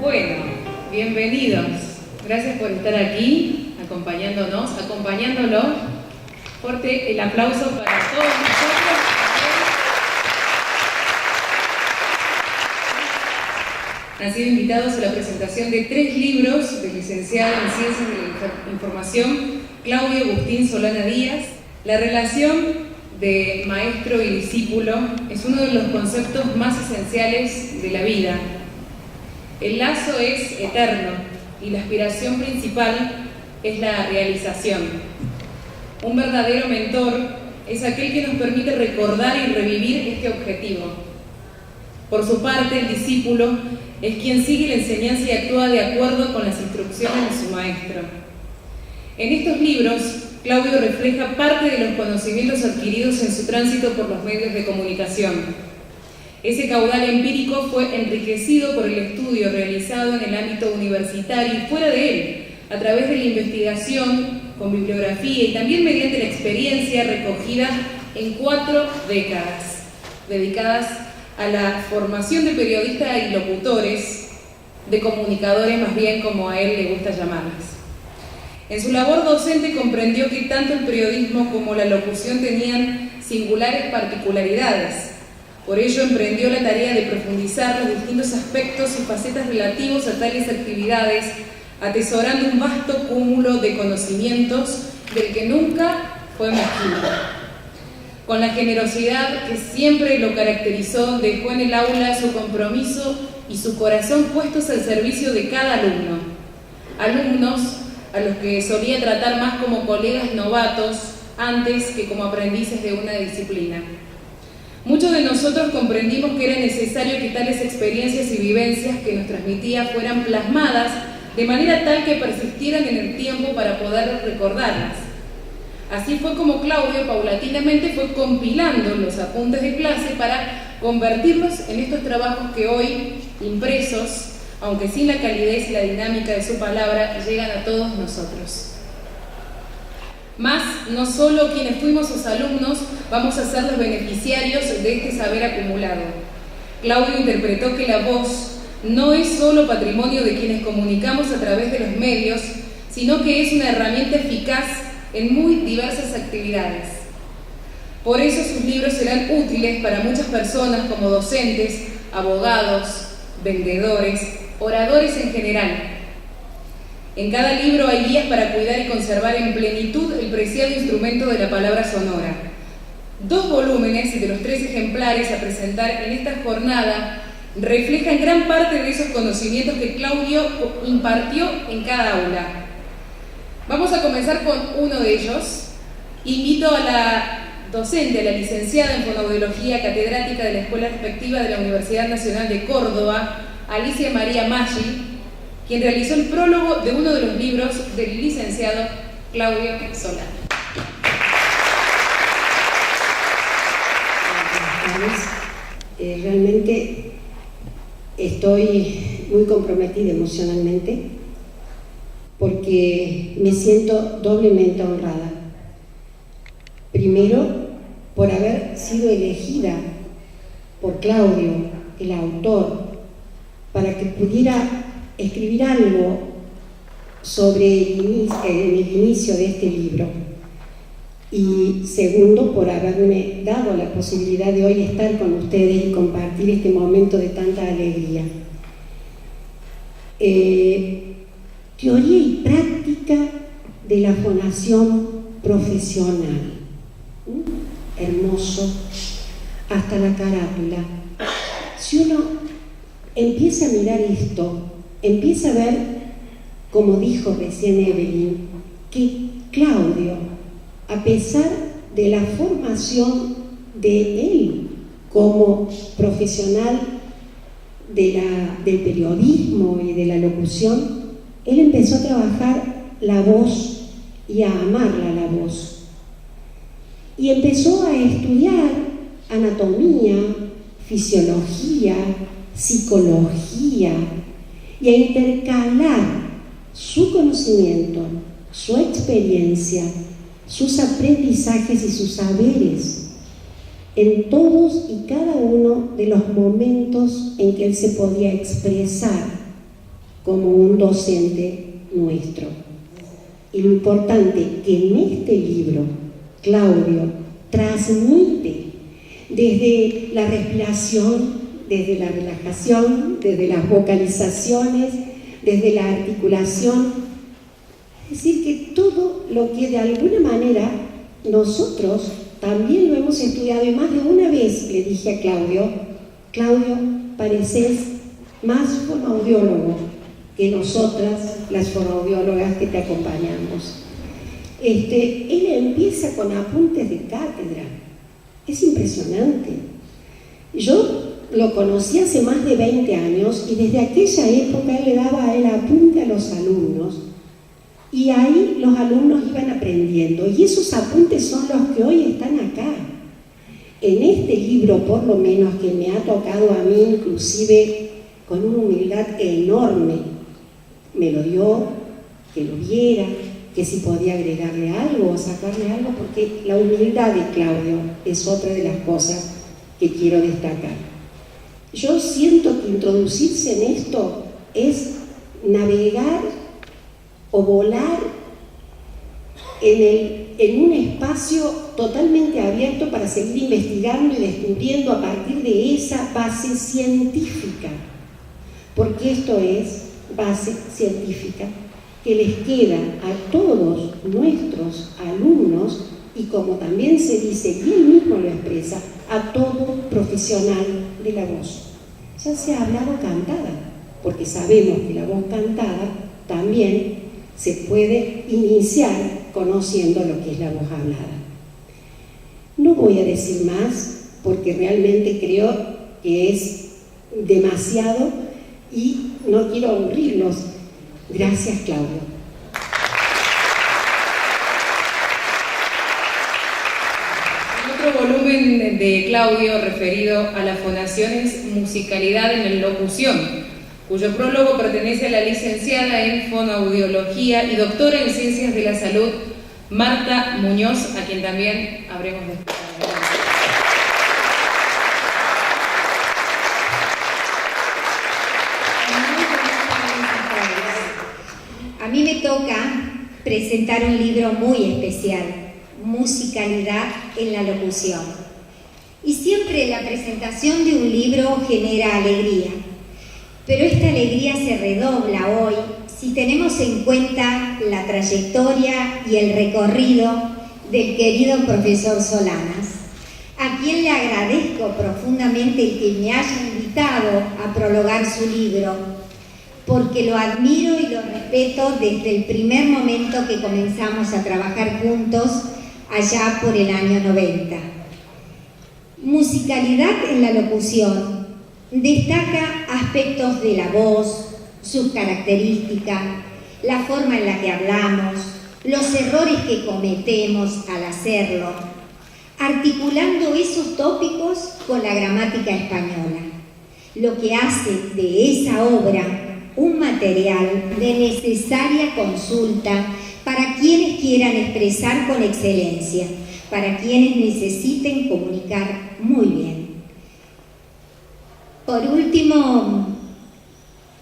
Bueno, bienvenidos. Gracias por estar aquí, acompañándonos, acompañándolo. Fuerte el aplauso para todos nosotros. Han sido invitados a la presentación de 3 libros del licenciado en Ciencias de la Información, Claudio Agustín Solana Díaz. La relación de maestro y discípulo es uno de los conceptos más esenciales de la vida. El lazo es eterno y la aspiración principal es la realización. Un verdadero mentor es aquel que nos permite recordar y revivir este objetivo. Por su parte, el discípulo es quien sigue la enseñanza y actúa de acuerdo con las instrucciones de su maestro. En estos libros, Claudio refleja parte de los conocimientos adquiridos en su tránsito por los medios de comunicación. Ese caudal empírico fue enriquecido por el estudio realizado en el ámbito universitario y fuera de él, a través de la investigación, con bibliografía y también mediante la experiencia recogida en 4 décadas, dedicadas a la formación de periodistas y locutores, de comunicadores más bien como a él le gusta llamarles. En su labor docente comprendió que tanto el periodismo como la locución tenían singulares particularidades. Por ello emprendió la tarea de profundizar los distintos aspectos y facetas relativos a tales actividades, atesorando un vasto cúmulo de conocimientos del que nunca fue mezquino. Con la generosidad que siempre lo caracterizó, dejó en el aula su compromiso y su corazón puestos al servicio de cada alumno. Alumnos a los que solía tratar más como colegas novatos antes que como aprendices de una disciplina. Muchos de nosotros comprendimos que era necesario que tales experiencias y vivencias que nos transmitía fueran plasmadas de manera tal que persistieran en el tiempo para poder recordarlas. Así fue como Claudio paulatinamente fue compilando los apuntes de clase para convertirlos en estos trabajos que hoy, impresos, aunque sin la calidez y la dinámica de su palabra, llegan a todos nosotros. Mas, no solo quienes fuimos sus alumnos vamos a ser los beneficiarios de este saber acumulado. Claudio interpretó que la voz no es solo patrimonio de quienes comunicamos a través de los medios, sino que es una herramienta eficaz en muy diversas actividades. Por eso sus libros serán útiles para muchas personas como docentes, abogados, vendedores, oradores en general. En cada libro hay guías para cuidar y conservar en plenitud el preciado instrumento de la palabra sonora. 2 volúmenes de los 3 ejemplares a presentar en esta jornada reflejan gran parte de esos conocimientos que Claudio impartió en cada aula. Vamos a comenzar con uno de ellos. Invito a la docente, a la licenciada en fonoaudiología, catedrática de la Escuela Respectiva de la Universidad Nacional de Córdoba, Alicia María Maggi, quien realizó el prólogo de uno de los libros del licenciado Claudio Solana. Realmente estoy muy comprometida emocionalmente porque me siento doblemente honrada. Primero, por haber sido elegida por Claudio, el autor, para que pudiera escribir algo sobre el inicio de este libro. Y segundo, por haberme dado la posibilidad de hoy estar con ustedes y compartir este momento de tanta alegría. Teoría y práctica de la fonación profesional. Hermoso, hasta la carátula. Si uno empieza a mirar esto, empieza a ver, como dijo recién Evelyn, que Claudio, a pesar de la formación de él como profesional del periodismo y de la locución, él empezó a trabajar la voz y a amarla la voz. Y empezó a estudiar anatomía, fisiología, psicología y a intercalar su conocimiento, su experiencia, sus aprendizajes y sus saberes en todos y cada uno de los momentos en que él se podía expresar como un docente nuestro. Y lo importante que en este libro Claudio transmite desde la respiración, desde la relajación, desde las vocalizaciones, desde la articulación, es decir, que todo lo que de alguna manera nosotros también lo hemos estudiado, y más de una vez le dije a Claudio, pareces más fonoaudiólogo que nosotras, las fonoaudiólogas que te acompañamos. Él empieza con apuntes de cátedra, es impresionante. Yo lo conocí hace más de 20 años y desde aquella época él le daba el apunte a los alumnos y ahí los alumnos iban aprendiendo, y esos apuntes son los que hoy están acá. En este libro, por lo menos, que me ha tocado a mí, inclusive con una humildad enorme, me lo dio, que lo viera, que si podía agregarle algo o sacarle algo, porque la humildad de Claudio es otra de las cosas que quiero destacar. Yo siento que introducirse en esto es navegar o volar en un espacio totalmente abierto para seguir investigando y descubriendo a partir de esa base científica, porque esto es base científica que les queda a todos nuestros alumnos, y como también se dice, y él mismo lo expresa, a todo profesional de la voz, ya sea hablada o cantada, porque sabemos que la voz cantada también se puede iniciar conociendo lo que es la voz hablada. No voy a decir más porque realmente creo que es demasiado y no quiero aburrirlos. Gracias, Claudio. Otro volumen de Claudio referido a la fonación es Musicalidad en la locución, cuyo prólogo pertenece a la licenciada en Fonoaudiología y doctora en Ciencias de la Salud, Marta Muñoz, a quien también habremos de escuchar. A mí me toca presentar un libro muy especial, Musicalidad en la locución. Y siempre la presentación de un libro genera alegría, pero esta alegría se redobla hoy si tenemos en cuenta la trayectoria y el recorrido del querido profesor Solanas, a quien le agradezco profundamente el que me haya invitado a prologar su libro, porque lo admiro y lo respeto desde el primer momento que comenzamos a trabajar juntos allá por el año 90. Musicalidad en la locución destaca aspectos de la voz, sus características, la forma en la que hablamos, los errores que cometemos al hacerlo, articulando esos tópicos con la gramática española, lo que hace de esa obra un material de necesaria consulta para quienes quieran expresar con excelencia, para quienes necesiten comunicar muy bien. Por último,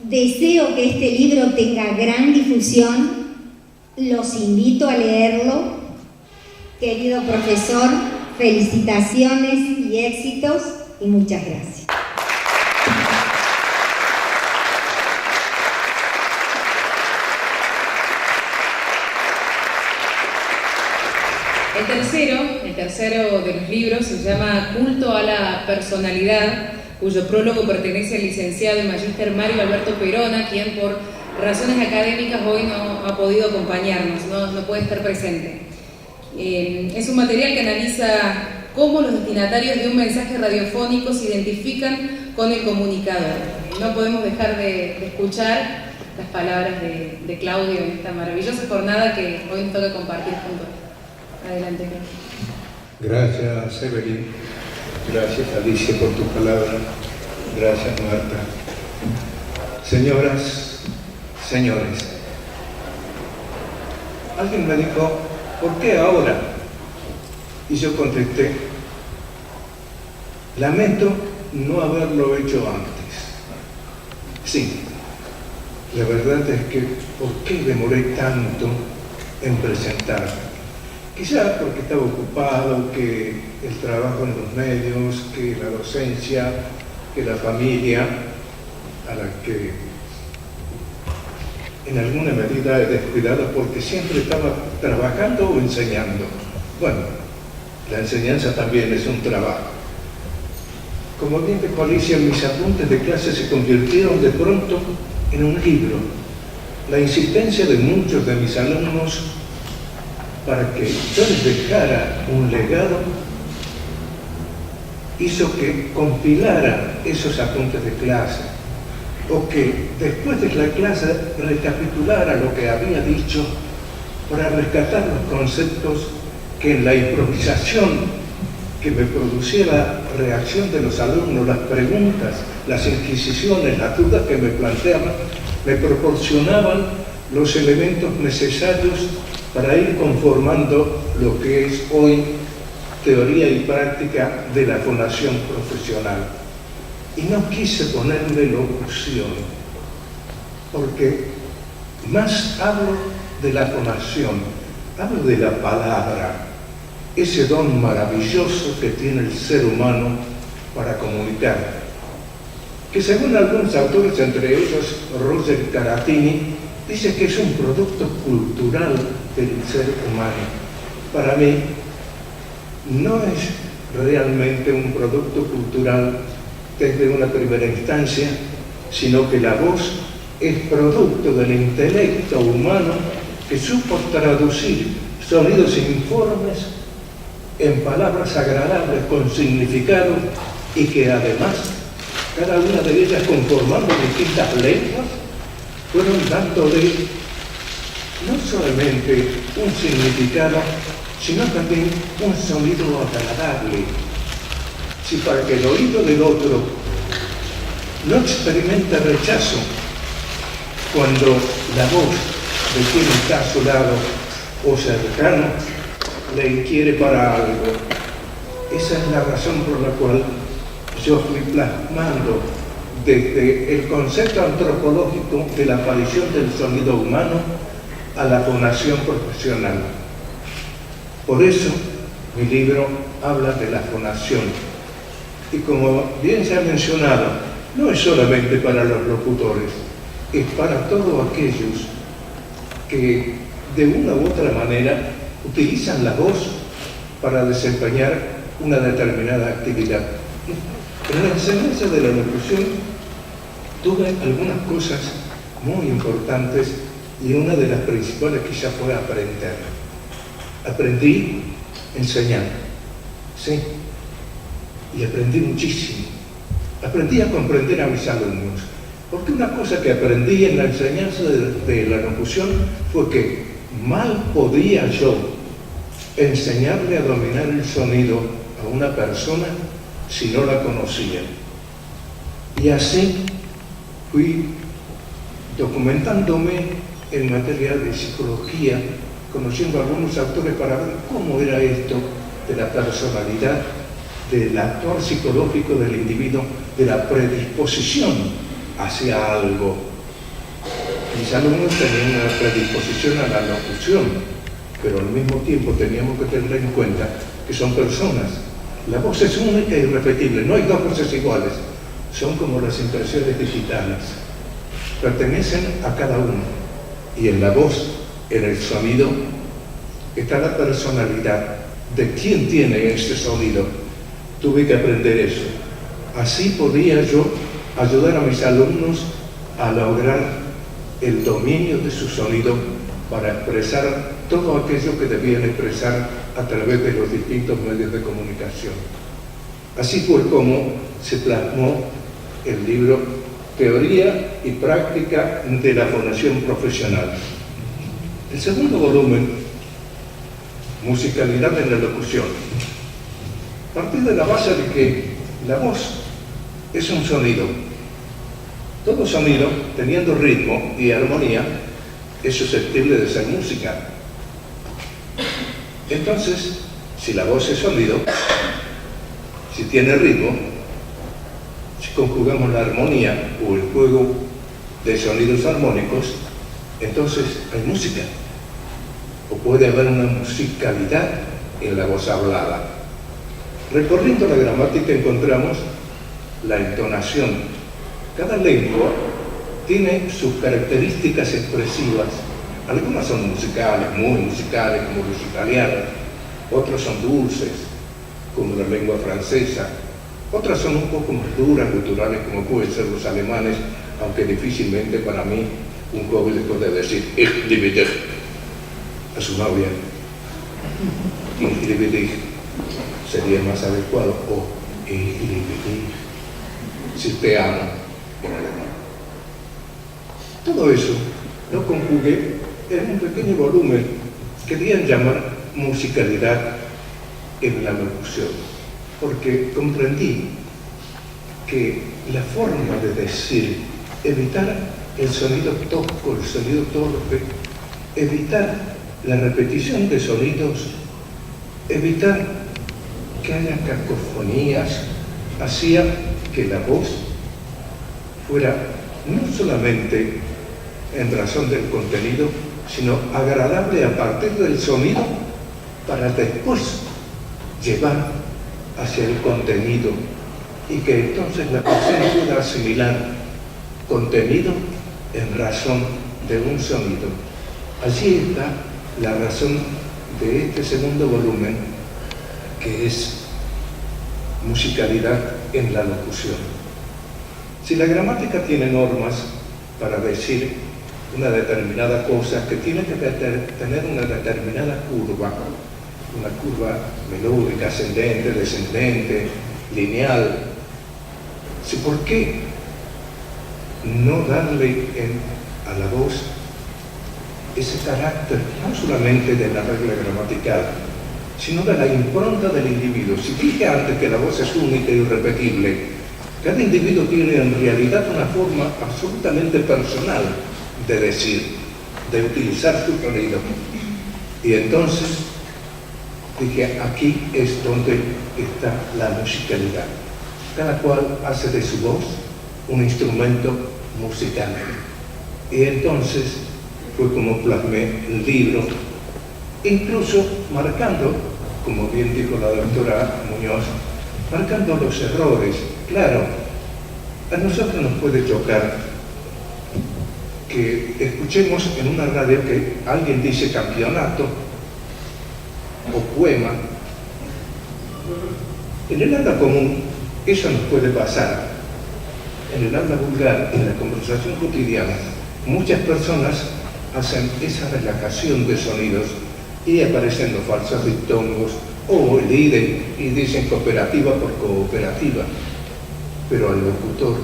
deseo que este libro tenga gran difusión. Los invito a leerlo. Querido profesor, felicitaciones y éxitos, y muchas gracias. El tercero de los libros se llama Culto a la Personalidad, cuyo prólogo pertenece al licenciado y magíster Mario Alberto Perona, quien por razones académicas hoy no ha podido acompañarnos, no puede estar presente. Es un material que analiza cómo los destinatarios de un mensaje radiofónico se identifican con el comunicador. No podemos dejar de escuchar las palabras de Claudio en esta maravillosa jornada que hoy nos toca compartir juntos. Adelante. Gracias, Evelyn. Gracias, Alicia, por tu palabra. Gracias, Marta. Señoras, señores, alguien me dijo, ¿por qué ahora? Y yo contesté, lamento no haberlo hecho antes. Sí, la verdad es que ¿por qué demoré tanto en presentarme? Quizás porque estaba ocupado, que el trabajo en los medios, que la docencia, que la familia, a la que en alguna medida he descuidado porque siempre estaba trabajando o enseñando. Bueno, la enseñanza también es un trabajo. Como bien dijo Alicia, mis apuntes de clase se convirtieron de pronto en un libro. La insistencia de muchos de mis alumnos para que yo les dejara un legado hizo que compilara esos apuntes de clase, o que después de la clase recapitulara lo que había dicho para rescatar los conceptos que en la improvisación que me producía la reacción de los alumnos, las preguntas, las inquisiciones, las dudas que me planteaban, me proporcionaban los elementos necesarios para ir conformando lo que es hoy teoría y práctica de la fonación profesional. Y no quise ponerle locución, porque más hablo de la fonación, hablo de la palabra, ese don maravilloso que tiene el ser humano para comunicar, que según algunos autores, entre ellos Roger Caratini, dice que es un producto cultural del ser humano. Para mí, no es realmente un producto cultural desde una primera instancia, sino que la voz es producto del intelecto humano que supo traducir sonidos informes en palabras agradables con significado, y que además cada una de ellas, conformando distintas lenguas, fueron dándole no solamente un significado, sino también un sonido agradable. Si para que el oído del otro no experimente rechazo cuando la voz de quien está a su lado o cercano le inquiere para algo. Esa es la razón por la cual yo fui plasmando desde el concepto antropológico de la aparición del sonido humano a la fonación profesional. Por eso mi libro habla de la fonación. Y como bien se ha mencionado, no es solamente para los locutores, es para todos aquellos que de una u otra manera utilizan la voz para desempeñar una determinada actividad. En la enseñanza de la locución tuve algunas cosas muy importantes, y una de las principales quizá fue aprender. Aprendí enseñando, sí, y aprendí muchísimo. Aprendí a comprender a mis alumnos, porque una cosa que aprendí en la enseñanza de la locución fue que mal podía yo enseñarle a dominar el sonido a una persona si no la conocía. Y así fui documentándome en materia de psicología, conociendo a algunos autores para ver cómo era esto de la personalidad, del actor psicológico del individuo, de la predisposición hacia algo. Mis alumnos tenían una predisposición a la locución, pero al mismo tiempo teníamos que tener en cuenta que son personas. La voz es única e irrepetible, no hay dos voces iguales, son como las impresiones digitales, pertenecen a cada uno, y en la voz, en el sonido, está la personalidad de quién tiene este sonido. Tuve que aprender eso. Así podía yo ayudar a mis alumnos a lograr el dominio de su sonido para expresar todo aquello que debían expresar a través de los distintos medios de comunicación. Así fue como se plasmó el libro Teoría y Práctica de la Fonación Profesional. El segundo volumen, Musicalidad en la Locución, partí de la base de que la voz es un sonido. Todo sonido, teniendo ritmo y armonía, es susceptible de ser música. Entonces, si la voz es sonido, si tiene ritmo, si conjugamos la armonía o el juego de sonidos armónicos, entonces hay música. O puede haber una musicalidad en la voz hablada. Recorriendo la gramática encontramos la entonación. Cada lengua tiene sus características expresivas. Algunas son musicales, muy musicales, como los italianos. Otras son dulces, como la lengua francesa. Otras son un poco más duras, culturales, como pueden ser los alemanes, aunque difícilmente para mí un joven le puede decir "Ich liebe dich" a su novia. "Ich liebe dich" sería más adecuado, o "Ich liebe dich", si te amo en alemán. Todo eso lo conjugué en un pequeño volumen que querían llamar musicalidad en la locución, porque comprendí que la forma de decir, evitar el sonido tosco, el sonido torpe, evitar la repetición de sonidos, evitar que haya cacofonías, hacía que la voz fuera no solamente en razón del contenido, sino agradable a partir del sonido para después llevar hacia el contenido y que entonces la persona pueda asimilar contenido en razón de un sonido. Allí está la razón de este segundo volumen, que es musicalidad en la locución. Si la gramática tiene normas para decir una determinada cosa que tiene que tener una determinada curva, una curva melódica, ascendente, descendente, lineal, ¿por qué no darle a la voz ese carácter no solamente de la regla gramatical, sino de la impronta del individuo? Si dije antes que la voz es única y irrepetible, cada individuo tiene en realidad una forma absolutamente personal de decir, de utilizar su sonido. Y entonces dije, aquí es donde está la musicalidad. Cada cual hace de su voz un instrumento musical. Y entonces fue como plasmé el libro, incluso marcando, como bien dijo la doctora Muñoz, marcando los errores. Claro, a nosotros nos puede chocar que escuchemos en una radio que alguien dice campeonato o poema. En el habla común eso nos puede pasar. En el habla vulgar, en la conversación cotidiana, muchas personas hacen esa relajación de sonidos y aparecen los falsos diptongos o eliden y dicen cooperativa por cooperativa. Pero al locutor,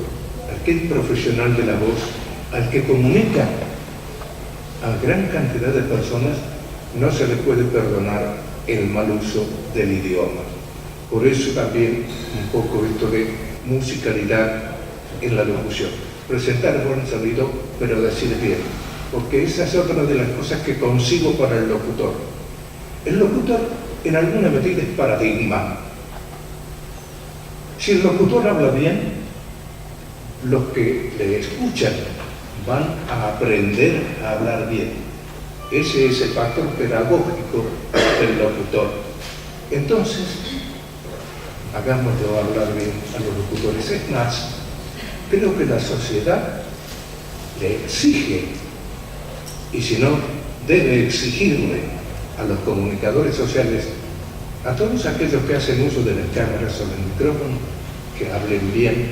aquel profesional de la voz, al que comunica a gran cantidad de personas, no se le puede perdonar el mal uso del idioma. Por eso también un poco esto de musicalidad en la locución. Presentar buen sonido, pero decir bien. Porque esa es otra de las cosas que consigo para el locutor. El locutor, en alguna medida, es paradigma. Si el locutor habla bien, los que le escuchan van a aprender a hablar bien. Ese es el factor pedagógico del locutor. Entonces, hagámoslo hablar bien a los locutores. Es más, creo que la sociedad le exige, y si no, debe exigirle a los comunicadores sociales, a todos aquellos que hacen uso de las cámaras o del micrófono, que hablen bien,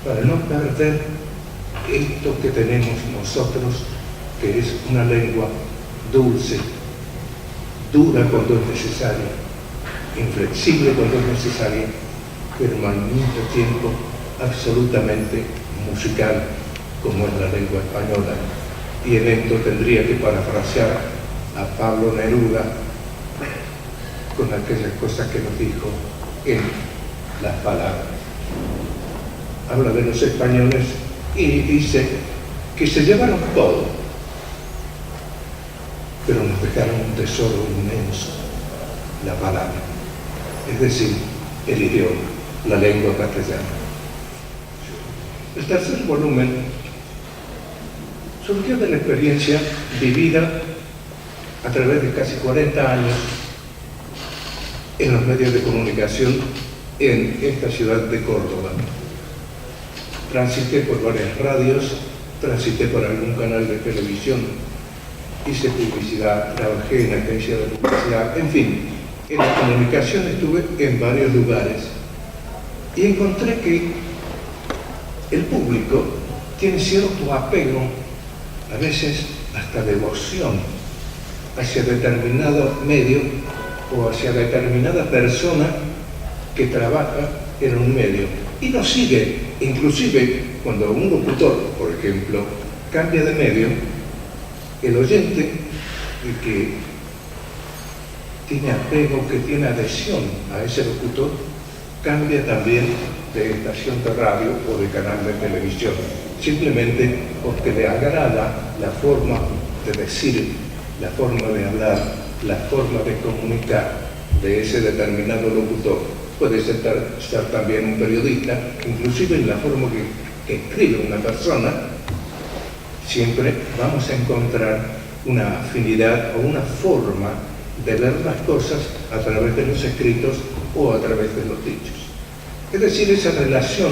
para no perder esto que tenemos nosotros, que es una lengua dulce, dura cuando es necesaria, inflexible cuando es necesaria, pero al mismo tiempo absolutamente musical, como es la lengua española. Y en esto tendría que parafrasear a Pablo Neruda con aquellas cosas que nos dijo en las palabras. Habla de los españoles y dice que se llevaron todo, pero nos dejaron un tesoro inmenso, la palabra, es decir, el idioma, la lengua castellana. El tercer volumen surgió de la experiencia vivida a través de casi 40 años en los medios de comunicación en esta ciudad de Córdoba. Transité por varias radios, transité por algún canal de televisión, hice publicidad, trabajé en agencia de publicidad, en fin, en la comunicación estuve en varios lugares y encontré que el público tiene cierto apego, a veces hasta devoción, hacia determinado medio o hacia determinada persona que trabaja en un medio y lo sigue. Inclusive cuando un locutor, por ejemplo, cambia de medio, el oyente que tiene apego, que tiene adhesión a ese locutor, cambia también de estación de radio o de canal de televisión, simplemente porque le agrada la forma de decir, la forma de hablar, la forma de comunicar de ese determinado locutor. Puede ser también un periodista, inclusive en la forma que escribe una persona, siempre vamos a encontrar una afinidad o una forma de ver las cosas a través de los escritos o a través de los dichos. Es decir, esa relación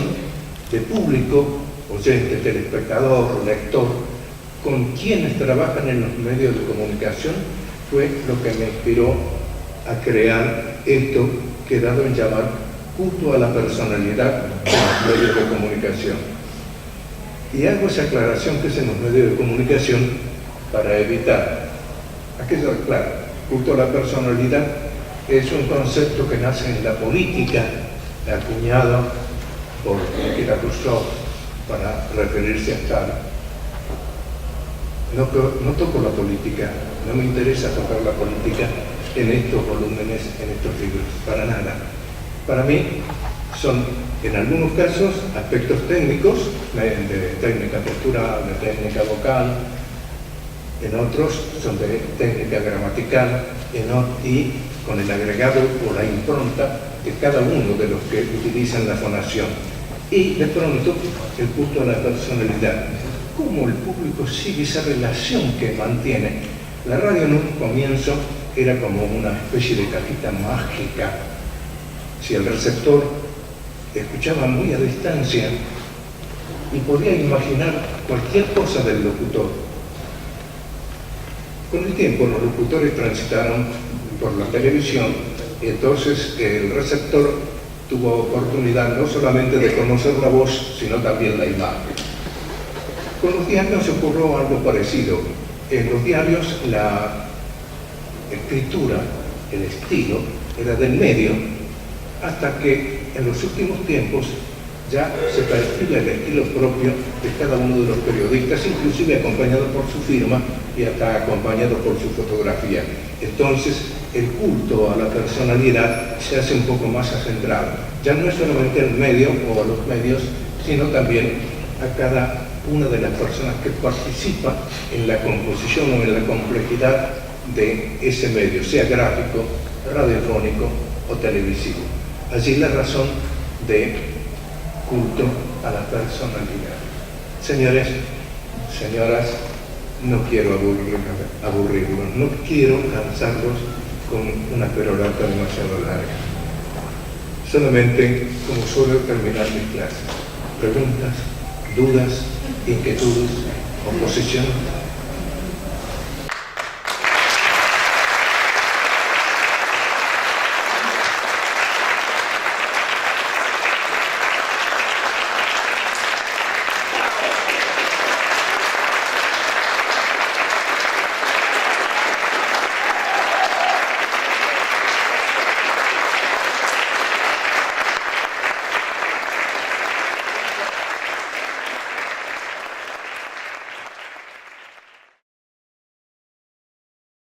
de público, oyente, telespectador, lector, con quienes trabajan en los medios de comunicación, fue lo que me inspiró a crear esto que he dado en llamar culto a la personalidad en los medios de comunicación. Y hago esa aclaración que es en los medios de comunicación para evitar aquello, claro, culto a la personalidad es un concepto que nace en la política, acuñado por Nikita Khrushchev para referirse a Stalin. No toco la política, no me interesa tocar la política en estos volúmenes, en estos libros, para nada. Para mí son, en algunos casos, aspectos técnicos, de técnica postural, de técnica vocal, en otros son de técnica gramatical, y con el agregado o la impronta de cada uno de los que utilizan la fonación. Y de pronto, el culto a la personalidad. ¿Cómo el público sigue esa relación que mantiene? La radio en un comienzo era como una especie de cajita mágica. Si el receptor escuchaba muy a distancia y podía imaginar cualquier cosa del locutor. Con el tiempo los locutores transitaron por la televisión y entonces el receptor tuvo oportunidad no solamente de conocer la voz, sino también la imagen. Con los diarios ocurrió algo parecido. En los diarios la escritura, el estilo, era del medio, hasta que en los últimos tiempos ya se perfila el estilo propio de cada uno de los periodistas, inclusive acompañado por su firma y hasta acompañado por su fotografía. Entonces, el culto a la personalidad se hace un poco más acentrado. Ya no es solamente al medio o a los medios, sino también a cada una de las personas que participa en la composición o en la complejidad de ese medio, sea gráfico, radiofónico o televisivo. Allí la razón de culto a la personalidad. Señores, señoras, no quiero aburrirlos, no quiero cansarlos con una perorata demasiado larga. Solamente, como suelo terminar mis clases, preguntas, dudas, inquietudes, oposición.